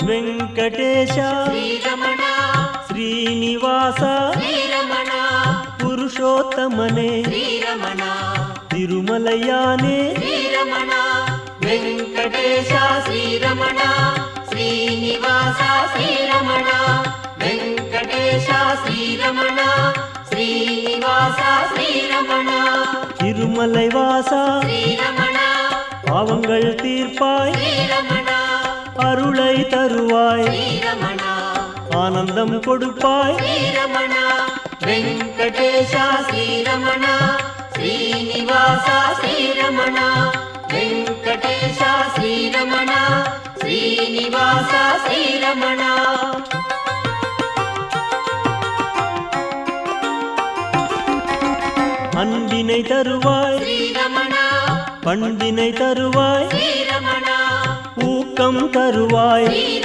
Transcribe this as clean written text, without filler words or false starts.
ವೆಂಕಟೇಶ ಶ್ರೀರಮಣ ಶ್ರೀನಿವಾಸ ಶ್ರೀರಮಣ ಪುರುಷೋತ್ತಮನೆ ಶ್ರೀರಮಣ ತಿರುಮಲಯಾನೆ ಶ್ರೀರಮಣ ವೆಂಕಟೇಶ ಶ್ರೀರಮಣ ಶ್ರೀನಿವಾಸ ಶ್ರೀರಮಣ ವೆಂಕಟೇಶ ಶ್ರೀರಮಣ ಶ್ರೀನಿವಾಸ ಶ್ರೀರಮಣ திருமலை வாசா ಶ್ರೀರಮಣ பாவங்கள் தீர்ப்பாய் ಶ್ರೀರಮಣ அருளை தருவாய் ಶ್ರೀರಮಣ ஆனந்தம் கொடுப்பாய் ಶ್ರೀರಮಣ ವೆಂಕಟೇಶ ಶ್ರೀರಮಣ ಶ್ರೀನಿವಾಸ ಶ್ರೀರಮಣ ವೆಂಕಟೇಶ ಶ್ರೀರಮಣ ಶ್ರೀನಿವಾಸ ಶ್ರೀರಮಣ அன்பினை தருவாய் ಶ್ರೀರಮಣ பண்பினை தருவாய் ಶ್ರೀರಮಣ ஊக்கம் தருவாய்